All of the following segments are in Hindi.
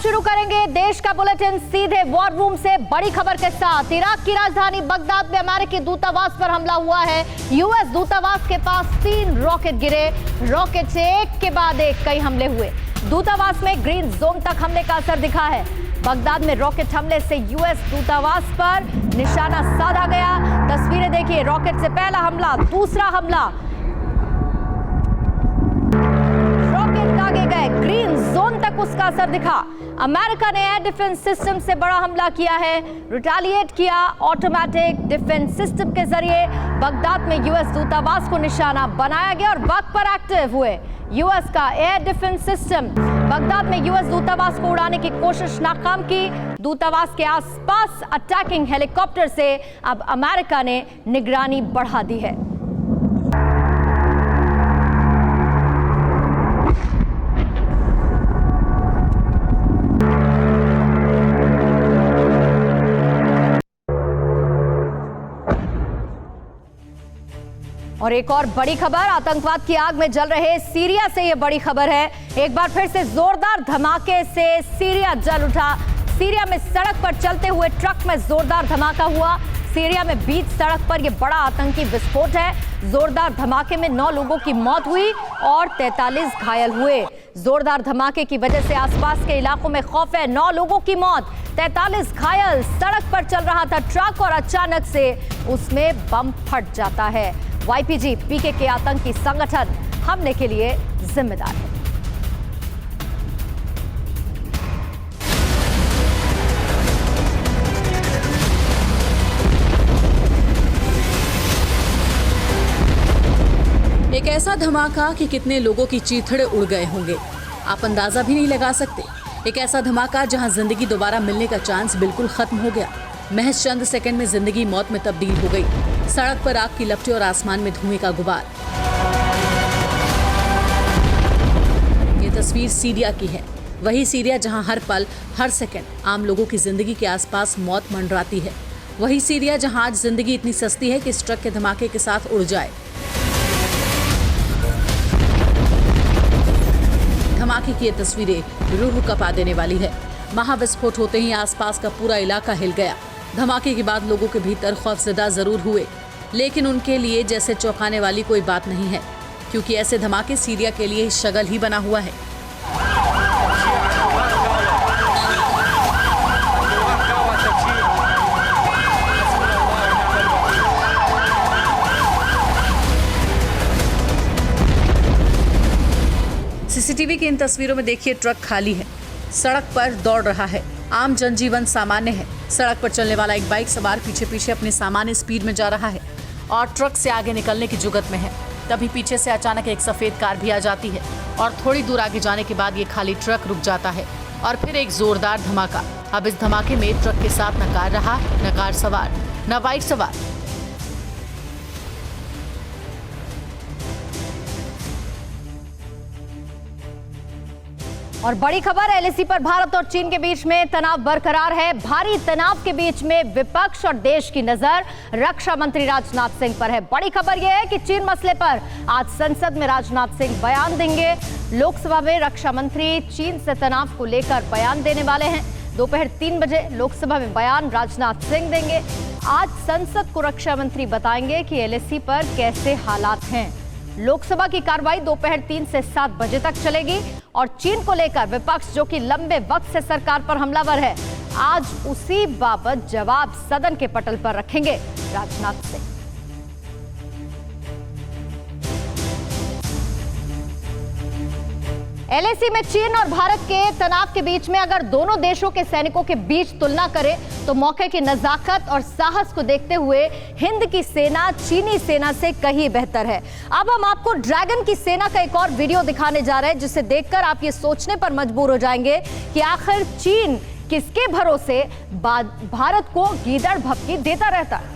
शुरू करेंगे देश का बुलेटिन सीधे वॉर रूम से बड़ी खबर के साथ। इराक की राजधानी बगदाद में अमेरिकी दूतावास पर हमला हुआ है। यूएस दूतावास के पास 3 रॉकेट गिरे। रॉकेट से एक के बाद एक कई हमले हुए। दूतावास में ग्रीन जोन तक हमले का असर दिखा है। बगदाद में रॉकेट हमले से यूएस दूतावास पर निशाना साधा गया। तस्वीरें देखिए, रॉकेट से पहला हमला, दूसरा हमला, रॉकेट दागे गए, ग्रीन जोन तक उसका असर दिखा। अमेरिका ने एयर डिफेंस सिस्टम से बड़ा हमला किया है, रिटेलिएट किया। ऑटोमेटिक डिफेंस सिस्टम के जरिए बगदाद में यूएस दूतावास को निशाना बनाया गया और वक्त पर एक्टिव हुए यूएस का एयर डिफेंस सिस्टम। बगदाद में यूएस दूतावास को उड़ाने की कोशिश नाकाम की। दूतावास के आसपास अटैकिंग हेलीकॉप्टर से अब अमेरिका ने निगरानी बढ़ा दी है। और एक और बड़ी खबर, आतंकवाद की आग में जल रहे सीरिया से यह बड़ी खबर है। एक बार फिर से जोरदार धमाके से सीरिया जल उठा। सीरिया में सड़क पर चलते हुए ट्रक में जोरदार धमाका हुआ। सीरिया में बीच सड़क पर यह बड़ा आतंकी विस्फोट है। जोरदार धमाके में 9 लोगों की मौत हुई और 43 घायल हुए। जोरदार धमाके की वजह से आसपास के इलाकों में खौफ है। 9 लोगों की मौत, 43 घायल। सड़क पर चल रहा था ट्रक और अचानक से उसमें बम फट जाता है। वाईपीजी पीके के आतंकी संगठन हमले के लिए जिम्मेदार है। एक ऐसा धमाका कि कितने लोगों की चीथड़े उड़ गए होंगे, आप अंदाजा भी नहीं लगा सकते। एक ऐसा धमाका जहां जिंदगी दोबारा मिलने का चांस बिल्कुल खत्म हो गया। महज चंद सेकंड में जिंदगी मौत में तब्दील हो गई। सड़क पर आग की लपटें और आसमान में धुएं का गुबार। ये तस्वीर सीरिया की है, वही सीरिया जहां हर पल हर सेकंड आम लोगों की जिंदगी के आसपास मौत मंडराती है। वही सीरिया जहां आज जिंदगी इतनी सस्ती है कि इस ट्रक के धमाके के साथ उड़ जाए। धमाके की ये तस्वीरें रूह कपा देने वाली है। महाविस्फोट होते ही आसपास का पूरा इलाका हिल गया। धमाके के बाद लोगों के भीतर खौफजदा जरूर हुए, लेकिन उनके लिए जैसे चौंकाने वाली कोई बात नहीं है, क्योंकि ऐसे धमाके सीरिया के लिए शगल ही बना हुआ है। सीसीटीवी की इन तस्वीरों में देखिए, ट्रक खाली है, सड़क पर दौड़ रहा है, आम जनजीवन सामान्य है। सड़क पर चलने वाला एक बाइक सवार पीछे पीछे अपनी सामान्य स्पीड में जा रहा है और ट्रक से आगे निकलने की जुगत में है। तभी पीछे से अचानक एक सफेद कार भी आ जाती है और थोड़ी दूर आगे जाने के बाद ये खाली ट्रक रुक जाता है और फिर एक जोरदार धमाका। अब इस धमाके में ट्रक के साथ न कार रहा, न कार सवार, न बाइक सवार। और बड़ी खबर, एलएसी पर भारत और चीन के बीच में तनाव बरकरार है। भारी तनाव के बीच में विपक्ष और देश की नजर रक्षा मंत्री राजनाथ सिंह पर है। बड़ी खबर यह है कि चीन मसले पर आज संसद में राजनाथ सिंह बयान देंगे। लोकसभा में रक्षा मंत्री चीन से तनाव को लेकर बयान देने वाले हैं। दोपहर 3 बजे लोकसभा में बयान राजनाथ सिंह देंगे। आज संसद को रक्षा मंत्री बताएंगे कि एलएसी पर कैसे हालात हैं। लोकसभा की कार्रवाई दोपहर 3 से 7 बजे तक चलेगी और चीन को लेकर विपक्ष, जो कि लंबे वक्त से सरकार पर हमलावर है, आज उसी बाबत जवाब सदन के पटल पर रखेंगे राजनाथ सिंह। एलएसी में चीन और भारत के तनाव के बीच में अगर दोनों देशों के सैनिकों के बीच तुलना करें तो मौके की नजाकत और साहस को देखते हुए हिंद की सेना चीनी सेना से कहीं बेहतर है। अब हम आपको ड्रैगन की सेना का एक और वीडियो दिखाने जा रहे हैं, जिसे देखकर आप ये सोचने पर मजबूर हो जाएंगे कि आखिर चीन किसके भरोसे भारत को गीदड़ भपकी देता रहता है।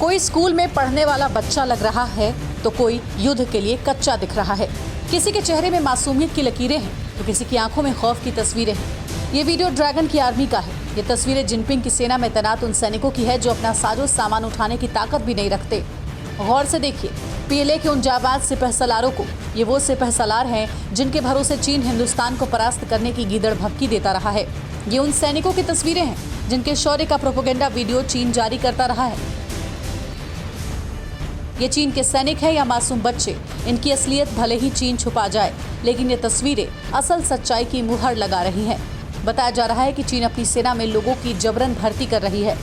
कोई स्कूल में पढ़ने वाला बच्चा लग रहा है तो कोई युद्ध के लिए कच्चा दिख रहा है। किसी के चेहरे में मासूमियत की लकीरें हैं तो किसी की आंखों में खौफ की तस्वीरें हैं। ये वीडियो ड्रैगन की आर्मी का है। ये तस्वीरें जिनपिंग की सेना में तैनात उन सैनिकों की है जो अपना साजो सामान उठाने की ताकत भी नहीं रखते। गौर से देखिए, पीएलए के उन जाबाज सिपहसलारों को। ये वो सिपहसलार हैं जिनके भरोसे चीन हिंदुस्तान को परास्त करने की गीदड़ भभकी देता रहा है। ये उन सैनिकों की तस्वीरें हैं जिनके शौर्य का प्रोपेगेंडा वीडियो चीन जारी करता रहा है। ये चीन के सैनिक है या मासूम बच्चे, इनकी असलियत भले ही चीन छुपा जाए, लेकिन ये तस्वीरें असल सच्चाई की मुहर लगा रही हैं। बताया जा रहा है कि चीन अपनी सेना में लोगों की जबरन भर्ती कर रही है।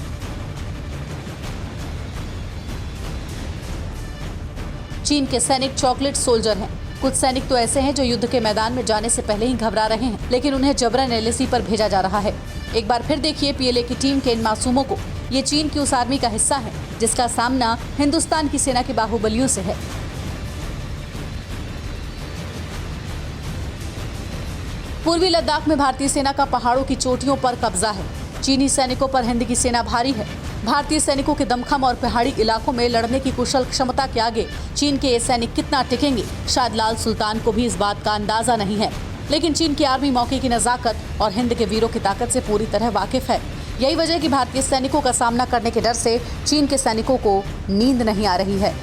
चीन के सैनिक चॉकलेट सोल्जर हैं। कुछ सैनिक तो ऐसे हैं जो युद्ध के मैदान में जाने से पहले ही घबरा रहे हैं, लेकिन उन्हें जबरन एलएसी पर भेजा जा रहा है। एक बार फिर देखिए पीएलए की टीम के इन मासूमों को। ये चीन की उस आर्मी का हिस्सा है जिसका सामना हिंदुस्तान की सेना के बाहुबलियों से है। पूर्वी लद्दाख में भारतीय सेना का पहाड़ों की चोटियों पर कब्जा है। चीनी सैनिकों पर हिंद की सेना भारी है। भारतीय सैनिकों के दमखम और पहाड़ी इलाकों में लड़ने की कुशल क्षमता के आगे चीन के ये सैनिक कितना टिकेंगे, शायद लाल सुल्तान को भी इस बात का अंदाजा नहीं है। लेकिन चीन की आर्मी मौके की नजाकत और हिंद के वीरों की ताकत से पूरी तरह वाकिफ है। यही वजह है कि भारतीय सैनिकों का सामना करने के डर से चीन के सैनिकों को नींद नहीं आ रही है।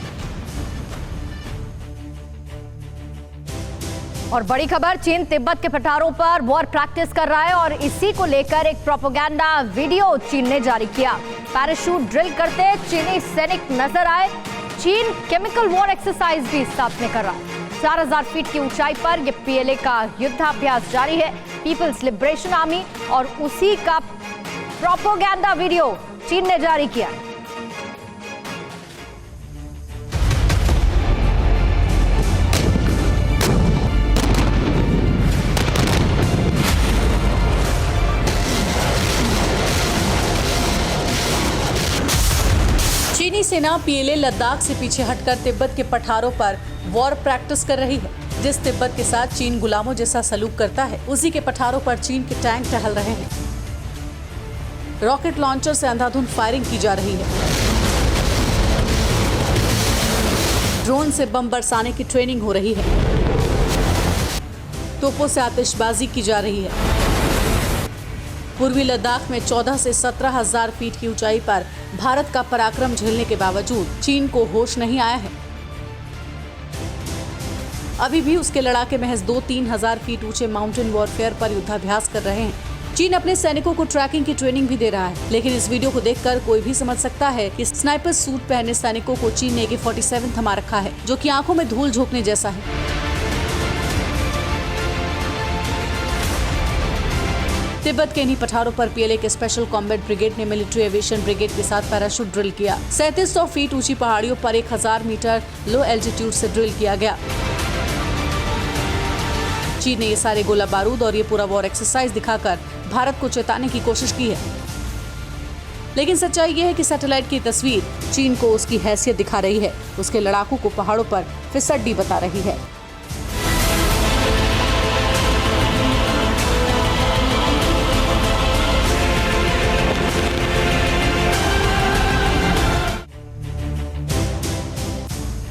और बड़ी खबर, चीन तिब्बत के पठारों पर वॉर प्रैक्टिस कर रहा है और इसी को लेकर एक प्रोपेगेंडा वीडियो चीन ने जारी किया। पैराशूट ड्रिल करते चीनी सैनिक नजर आए। चीन केमिकल वॉर एक्सरसाइज भी साथ में कर रहा है। 4000 फीट की ऊंचाई पर यह पीएलए का युद्धाभ्यास जारी है। पीपल्स लिबरेशन आर्मी और उसी का प्रोपेगेंडा वीडियो चीन ने जारी किया। चीनी सेना पीएलए लद्दाख से पीछे हटकर तिब्बत के पठारों पर वॉर प्रैक्टिस कर रही है। जिस तिब्बत के साथ चीन गुलामों जैसा सलूक करता है, उसी के पठारों पर चीन के टैंक टहल रहे हैं। रॉकेट लॉन्चर से अंधाधुंध फायरिंग की जा रही है। ड्रोन से बम बरसाने की ट्रेनिंग हो रही है। तोपों से आतिशबाजी की जा रही है। पूर्वी लद्दाख में 14 से 17,000 फीट की ऊंचाई पर भारत का पराक्रम झेलने के बावजूद चीन को होश नहीं आया है। अभी भी उसके लड़ाके महज 2-3 हजार फीट ऊंचे माउंटेन वॉरफेयर पर युद्धाभ्यास कर रहे हैं। चीन अपने सैनिकों को ट्रैकिंग की ट्रेनिंग भी दे रहा है, लेकिन इस वीडियो को देखकर कोई भी समझ सकता है कि स्नाइपर सूट पहने सैनिकों को चीन ने AK-47 थमा रखा है, जो कि आंखों में धूल झोंकने जैसा है। तिब्बत के इन्हीं पठारों पर पीएलए के स्पेशल कॉम्बैट ब्रिगेड ने मिलिट्री एविएशन ब्रिगेड के साथ पैराशूट ड्रिल किया। 3700 फीट ऊंची पहाड़ियों पर 1000 मीटर लो एल्टीट्यूड से ड्रिल किया गया। चीन ने ये सारे गोला बारूद और ये पूरा वॉर एक्सरसाइज दिखाकर भारत को चेताने की कोशिश की है, लेकिन सच्चाई ये है कि सैटेलाइट की तस्वीर चीन को उसकी हैसियत दिखा रही है, उसके लड़ाकों को पहाड़ों पर फिसड्डी बता रही है।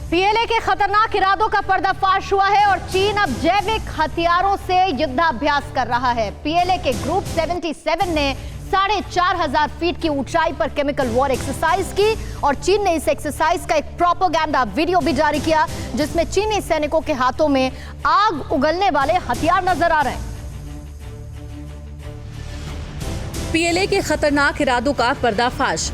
पीएलए के खतरनाक इरादों का पर्दाफाश हुआ है और चीन अब जैविक हथियारों से युद्धाभ्यास कर रहा है। पीएलए के ग्रुप 77 ने 4,500 फीट की ऊंचाई पर केमिकल वॉर एक्सरसाइज की और चीन ने इस एक्सरसाइज का एक प्रोपेगेंडा वीडियो भी जारी किया, जिसमें चीनी सैनिकों के हाथों में आग उगलने वाले हथियार नजर आ रहे हैं। पीएलए के खतरनाक इरादों का पर्दाफाश।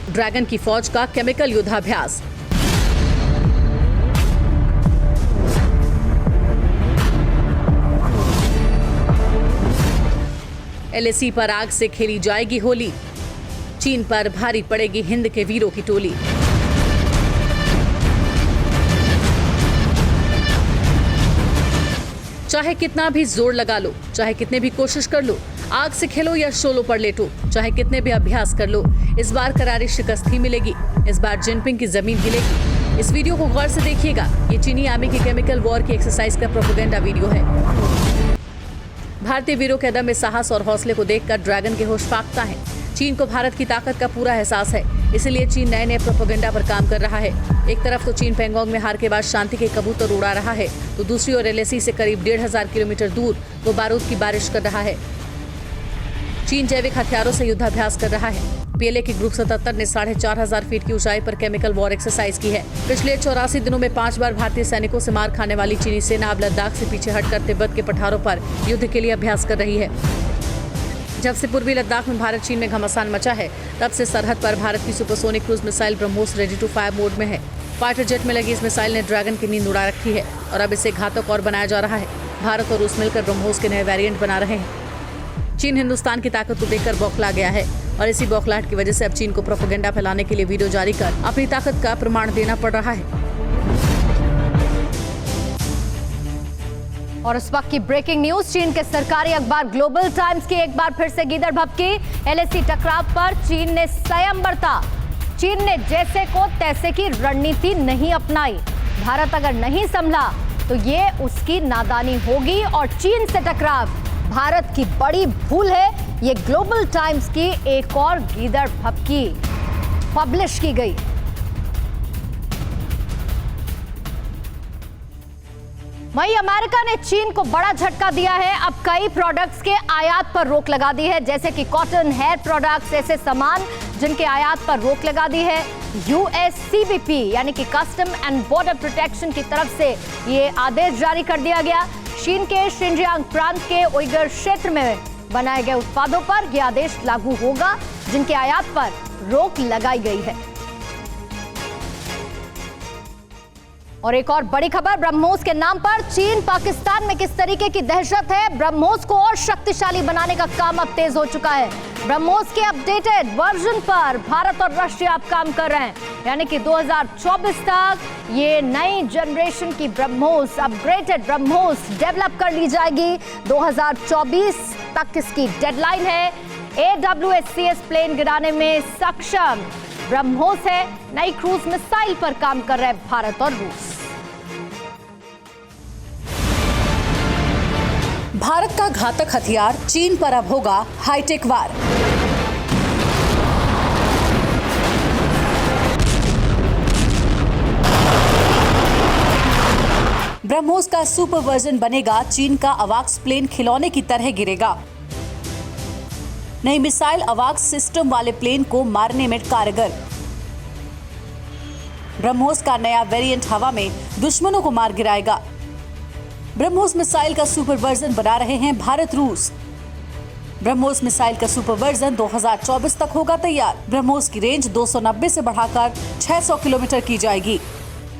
ड्रैगन की फौज का केमिकल युद्धाभ्यास। एलएसी पर आग से खेली जाएगी होली। चीन पर भारी पड़ेगी हिंद के वीरों की टोली। चाहे कितना भी जोर लगा लो, चाहे कितने भी कोशिश कर लो, आग से खेलो या शोलो पर लेटो, चाहे कितने भी अभ्यास कर लो, इस बार करारी शिकस्त ही मिलेगी। इस बार जिनपिंग की जमीन हिलेगी। इस वीडियो को गौर से देखिएगा। ये चीनी आर्मी की केमिकल वॉर की एक्सरसाइज का प्रोपेगेंडा वीडियो है। भारतीय वीरों के अदम्य साहस और हौसले को देखकर ड्रैगन के होश फाख्ता है। चीन को भारत की ताकत का पूरा एहसास है। इसलिए चीन नए नए प्रोपेगेंडा पर काम कर रहा है। एक तरफ तो चीन पैंगोंग में हार के बाद शांति के कबूतर उड़ा रहा है, तो दूसरी ओर LAC से करीब 1500 किलोमीटर दूर वो बारूद की बारिश कर रहा है। चीन जैविक हथियारों से युद्धाभ्यास कर रहा है। PLA के ग्रुप 77 ने 4500 फीट की ऊंचाई पर केमिकल वॉर एक्सरसाइज की है। पिछले 84 दिनों में 5 बार भारतीय सैनिकों से मार खाने वाली चीनी सेना अब लद्दाख से पीछे हटकर तिब्बत के पठारों पर युद्ध के लिए अभ्यास कर रही है। जब से पूर्वी लद्दाख में भारत चीन में घमासान मचा है, तब से सरहद पर भारत की supersonic cruise missile BrahMos ready to fire mode में है। फाइटर जेट में लगी इस मिसाइल ने ड्रैगन की नींद उड़ा रखी है और अब इसे घातक और बनाया जा रहा है। भारत और रूस मिलकर ब्रह्मोस के नए वेरिएंट बना रहे हैं। चीन हिंदुस्तान की ताकत को देखकर बौखला गया है और इसी बौखलाहट की वजह से अब चीन को प्रोपेगेंडा फैलाने के लिए वीडियो जारी कर अपनी ताकत का प्रमाण देना पड़ रहा है। और इस वक्त की ब्रेकिंग न्यूज, चीन के सरकारी अखबार ग्लोबल टाइम्स की एक बार फिर से गीदड़ भभकी। LAC टकराव पर चीन ने संयम बरता। चीन ने जैसे को तैसे की रणनीति नहीं अपनाई। भारत अगर नहीं संभला तो ये उसकी नादानी होगी और चीन से टकराव भारत की बड़ी भूल है। ये ग्लोबल टाइम्स की एक और गीदड़ भभकी पब्लिश की गई। वहीं अमेरिका ने चीन को बड़ा झटका दिया है। अब कई प्रोडक्ट्स के आयात पर रोक लगा दी है, जैसे कि कॉटन, हेयर प्रोडक्ट्स, ऐसे सामान जिनके आयात पर रोक लगा दी है। USCBP यानी कि कस्टम एंड बॉर्डर प्रोटेक्शन की तरफ से ये आदेश जारी कर दिया गया। चीन के शिनजियांग प्रांत के उइगर क्षेत्र में बनाए गए उत्पादों पर यह आदेश लागू होगा जिनके आयात पर रोक लगाई गई है। और एक और बड़ी खबर, ब्रह्मोस के नाम पर चीन पाकिस्तान में किस तरीके की दहशत है। ब्रह्मोस को और शक्तिशाली बनाने का काम अब तेज हो चुका है। ब्रह्मोस के अपडेटेड वर्जन पर भारत और रशिया अब काम कर रहे हैं, यानी कि 2024 तक ये नई जनरेशन की ब्रह्मोस, अपग्रेडेड ब्रह्मोस डेवलप कर ली जाएगी। 2024 तक इसकी डेडलाइन है। AWACS प्लेन गिराने में सक्षम ब्रह्मोस है। नई क्रूज मिसाइल पर काम कर रहे हैं भारत और रूस। भारत का घातक हथियार चीन पर अब होगा हाईटेक वार। ब्रह्मोस का सुपर वर्जन बनेगा चीन का अवाक्स प्लेन खिलौने की तरह गिरेगा। नई मिसाइल अवाक्स सिस्टम वाले प्लेन को मारने में कारगर। ब्रह्मोस का नया वेरिएंट हवा में दुश्मनों को मार गिराएगा। ब्रह्मोस मिसाइल का सुपर वर्जन बना रहे हैं भारत रूस। ब्रह्मोस मिसाइल का सुपर वर्जन 2024 तक होगा तैयार। ब्रह्मोस की रेंज 290 से बढ़ाकर 600 किलोमीटर की जाएगी।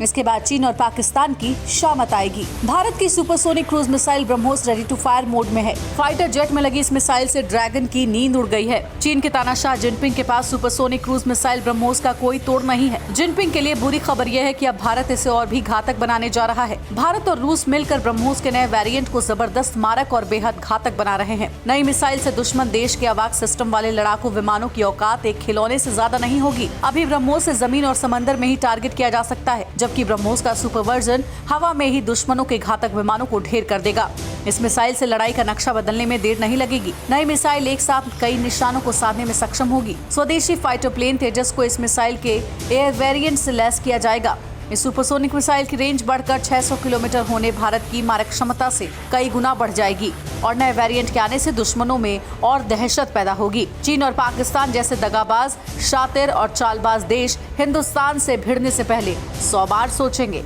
इसके बाद चीन और पाकिस्तान की शामत आएगी। भारत की supersonic cruise missile BrahMos ready to fire mode में है। फाइटर जेट में लगी इस मिसाइल से ड्रैगन की नींद उड़ गई है। चीन के तानाशाह जिनपिंग के पास सुपरसोनिक क्रूज मिसाइल ब्रह्मोस का कोई तोड़ नहीं है। जिनपिंग के लिए बुरी खबर यह है कि अब भारत इसे और भी घातक बनाने जा रहा है। भारत और रूस मिलकर ब्रह्मोस के नए वेरिएंट को जबरदस्त मारक और बेहद घातक बना रहे हैं। नई मिसाइल से दुश्मन देश के अवाक सिस्टम वाले लड़ाकू विमानों की औकात एक खिलौने से ज्यादा नहीं होगी। अभी ब्रह्मोस से जमीन और समंदर में ही टारगेट किया जा सकता है, जबकि ब्रह्मोस का सुपर वर्जन हवा में ही दुश्मनों के घातक विमानों को ढेर कर देगा। इस मिसाइल से लड़ाई का नक्शा बदलने में देर नहीं लगेगी। नई मिसाइल एक साथ कई निशानों को साधने में सक्षम होगी। स्वदेशी फाइटर प्लेन तेजस को इस मिसाइल के एयर वेरिएंट से लैस किया जाएगा। इस सुपरसोनिक मिसाइल की रेंज बढ़कर 600 किलोमीटर होने भारत की मारक क्षमता से कई गुना बढ़ जाएगी और नए वेरिएंट के आने से दुश्मनों में और दहशत पैदा होगी। चीन और पाकिस्तान जैसे दगाबाज, शातिर और चालबाज देश हिंदुस्तान से भिड़ने से पहले 100 बार सोचेंगे।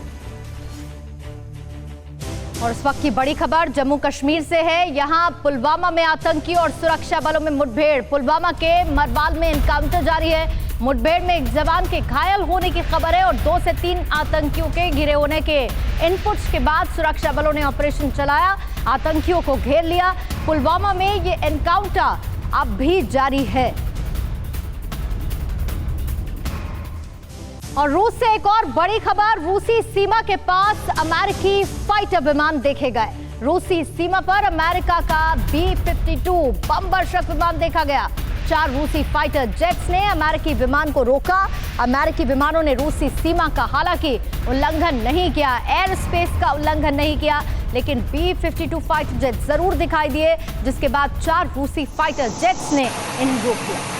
और इस वक्त की बड़ी खबर जम्मू कश्मीर से है। यहाँ पुलवामा में आतंकी और सुरक्षा बलों में मुठभेड़। पुलवामा के मरवाल में एनकाउंटर जारी है। मुठभेड़ में एक जवान के घायल होने की खबर है और 2 से 3 आतंकियों के घिरे होने के इनपुट्स के बाद सुरक्षा बलों ने ऑपरेशन चलाया, आतंकियों को घेर लिया। पुलवामा में ये एनकाउंटर अब भी जारी है। और रूस से एक और बड़ी खबर, रूसी सीमा के पास अमेरिकी फाइटर विमान देखे गए। रूसी सीमा पर अमेरिका का B-52 बम वर्षक विमान देखा गया। 4 रूसी फाइटर जेट्स ने अमेरिकी विमान को रोका। अमेरिकी विमानों ने रूसी सीमा का हालांकि उल्लंघन नहीं किया, एयर स्पेस का उल्लंघन नहीं किया, लेकिन B-52 फाइटर जेट जरूर दिखाई दिए, जिसके बाद 4 रूसी फाइटर जेट्स ने इन्हें रोक लिया।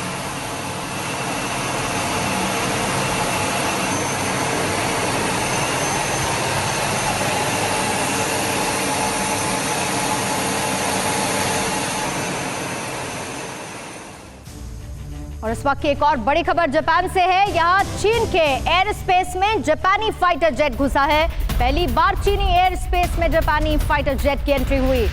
और इस वक्त की एक और बड़ी खबर जापान से है। यहाँ चीन के एयर स्पेस में जापानी फाइटर जेट घुसा है। पहली बार चीनी एयर स्पेस में जापानी फाइटर जेट की एंट्री हुई।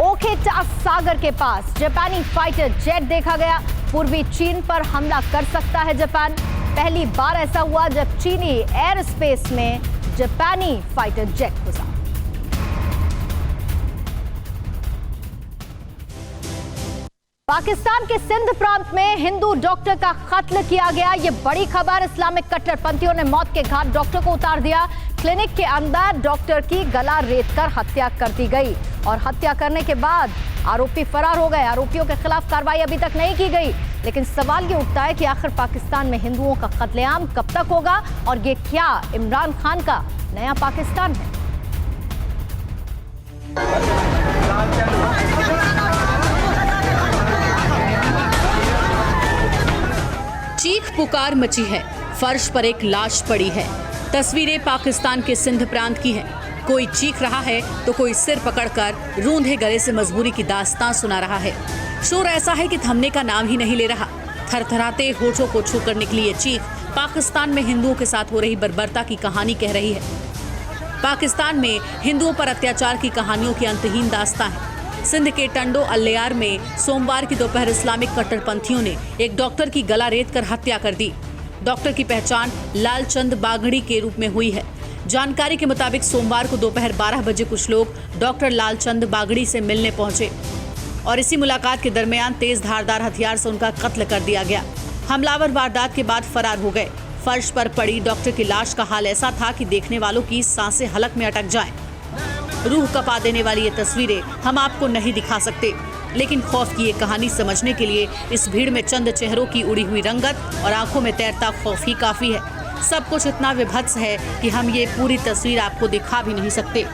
ओखेटा सागर के पास जापानी फाइटर जेट देखा गया। पूर्वी चीन पर हमला कर सकता है जापान। पहली बार ऐसा हुआ जब चीनी एयर स्पेस में जापानी फाइटर जेट घुसा। पाकिस्तान के सिंध प्रांत में हिंदू डॉक्टर का कत्ल किया गया। ये बड़ी खबर। इस्लामिक कट्टरपंथियों ने मौत के घाट डॉक्टर को उतार दिया। क्लिनिक के अंदर डॉक्टर की गला रेतकर हत्या कर दी गई और हत्या करने के बाद आरोपी फरार हो गए। आरोपियों के खिलाफ कार्रवाई अभी तक नहीं की गई, लेकिन सवाल ये उठता है कि आखिर पाकिस्तान में हिंदुओं का कत्लेआम कब तक होगा और ये क्या इमरान खान का नया पाकिस्तान है? चीख पुकार मची है। फर्श पर एक लाश पड़ी है। तस्वीरें पाकिस्तान के सिंध प्रांत की हैं। कोई चीख रहा है तो कोई सिर पकड़कर रूंधे गले से मजबूरी की दास्तां सुना रहा है। शोर ऐसा है कि थमने का नाम ही नहीं ले रहा। थरथराते होठों को छूकर निकली ये चीख पाकिस्तान में हिंदुओं के साथ हो रही बर्बरता की कहानी कह रही है। पाकिस्तान में हिंदुओं पर अत्याचार की कहानियों की अंतहीन दास्तां है। सिंध के टंडो अल्लेयार में सोमवार की दोपहर इस्लामिक कट्टरपंथियों ने एक डॉक्टर की गला रेतकर हत्या कर दी। डॉक्टर की पहचान लालचंद बागड़ी के रूप में हुई है। जानकारी के मुताबिक सोमवार को दोपहर 12 बजे कुछ लोग डॉक्टर लालचंद बागड़ी से मिलने पहुंचे और इसी मुलाकात के दरमियान तेज धारदार हथियार से उनका कत्ल कर दिया गया। हमलावर वारदात के बाद फरार हो गए। फर्श पर पड़ी डॉक्टर की लाश का हाल ऐसा था कि देखने वालों की सांसें हलक में अटक जाएं। रूह कपा देने वाली ये तस्वीरें हम आपको नहीं दिखा सकते, लेकिन खौफ की ये कहानी समझने के लिए इस भीड़ में चंद चेहरों की उड़ी हुई रंगत और आंखों में तैरता खौफ ही काफी है। सब कुछ इतना विभत्स है कि हम ये पूरी तस्वीर आपको दिखा भी नहीं सकते।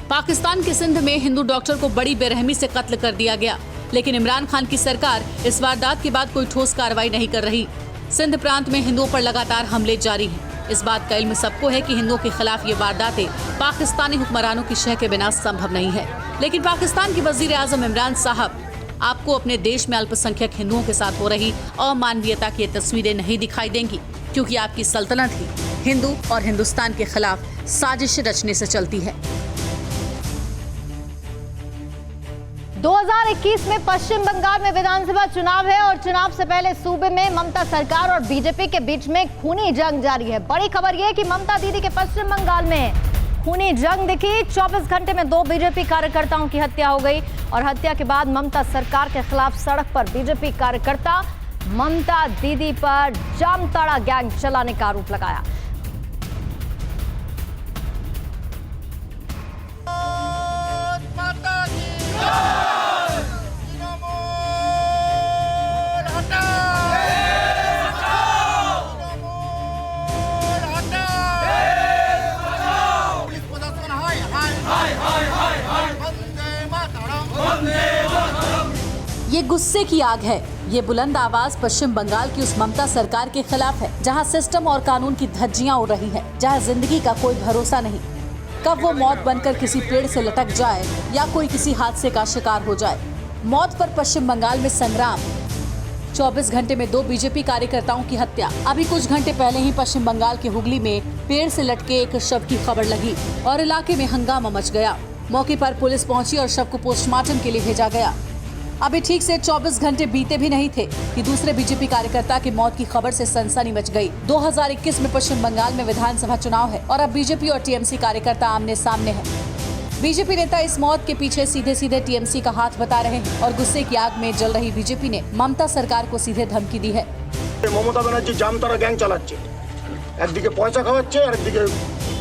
पाकिस्तान के सिंध में हिंदू डॉक्टर को बड़ी बेरहमी से कत्ल कर दिया गया, लेकिन इमरान खान की सरकार इस वारदात के बाद कोई ठोस कार्रवाई नहीं कर रही। सिंध प्रांत में हिंदुओं पर लगातार हमले जारी हैं। इस बात का इल्म सबको है कि हिंदुओं के खिलाफ ये वारदातें पाकिस्तानी हुक्मरानों की शह के बिना संभव नहीं है। लेकिन पाकिस्तान के वजीर आजम इमरान साहब आपको अपने देश में अल्पसंख्यक हिंदुओं के साथ हो रही अमानवीयता की तस्वीरें नहीं दिखाई देंगी, क्योंकि आपकी सल्तनत ही हिंदू और हिंदुस्तान के खिलाफ साजिश रचने से चलती है। 2021 में पश्चिम बंगाल में विधानसभा चुनाव है और चुनाव से पहले सूबे में ममता सरकार और बीजेपी के बीच में खूनी जंग जारी है। बड़ी खबर यह है कि ममता दीदी के पश्चिम बंगाल में खूनी जंग दिखी। 24 घंटे में 2 बीजेपी कार्यकर्ताओं की हत्या हो गई और हत्या के बाद ममता सरकार के खिलाफ सड़क पर बीजेपी कार्यकर्ता ममता दीदी पर जामताड़ा गैंग चलाने का आरोप लगाया। ये गुस्से की आग है। ये बुलंद आवाज पश्चिम बंगाल की उस ममता सरकार के खिलाफ है, जहां सिस्टम और कानून की धज्जियां उड़ रही है, जहां जिंदगी का कोई भरोसा नहीं। कब वो मौत बनकर किसी पेड़ से लटक जाए या कोई किसी हादसे का शिकार हो जाए। मौत पर पश्चिम बंगाल में संग्राम। 24 घंटे में 2 बीजेपी कार्यकर्ताओं की हत्या। अभी कुछ घंटे पहले ही पश्चिम बंगाल के हुगली में पेड़ से लटके एक शव की खबर लगी और इलाके में हंगामा मच गया। मौके पर पुलिस पहुंची और शव को पोस्टमार्टम के लिए भेजा गया। अभी ठीक से 24 घंटे बीते भी नहीं थे कि दूसरे बीजेपी कार्यकर्ता की मौत की खबर से सनसनी मच गई। 2021 में पश्चिम बंगाल में विधानसभा चुनाव है और अब बीजेपी और टीएमसी कार्यकर्ता आमने सामने हैं। बीजेपी नेता इस मौत के पीछे सीधे सीधे टीएमसी का हाथ बता रहे हैं और गुस्से की आग में जल रही बीजेपी ने ममता सरकार को सीधे धमकी दी है। ममता बनर्जी जामताड़ा गैंग চালাচ্ছে, একদিকে পয়সা খাওয়াচ্ছে আর একদিকে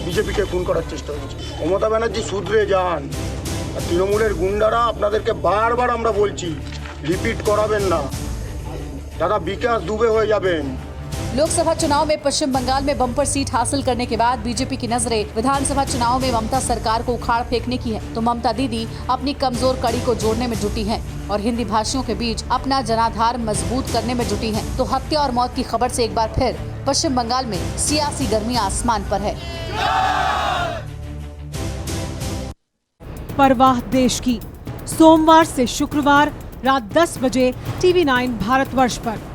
বিজেপিকে খুন করার চেষ্টা করছে। মমতা ব্যানার্জি শুধরে যান। তৃণমূলের গুন্ডারা আপনাদেরকে বারবার আমরা বলছি, রিপিট করাবেন না, দাদা বিকাশ দুবে হয়ে যাবেন। लोकसभा चुनाव में पश्चिम बंगाल में बम्पर सीट हासिल करने के बाद बीजेपी की नजरें विधानसभा चुनाव में ममता सरकार को उखाड़ फेंकने की है, तो ममता दीदी अपनी कमजोर कड़ी को जोड़ने में जुटी हैं और हिंदी भाषियों के बीच अपना जनाधार मजबूत करने में जुटी हैं। तो हत्या और मौत की खबर से एक बार फिर पश्चिम बंगाल में सियासी गर्मी आसमान पर है। परवाह देश की, सोमवार से शुक्रवार रात 10 बजे TV9 भारतवर्ष पर।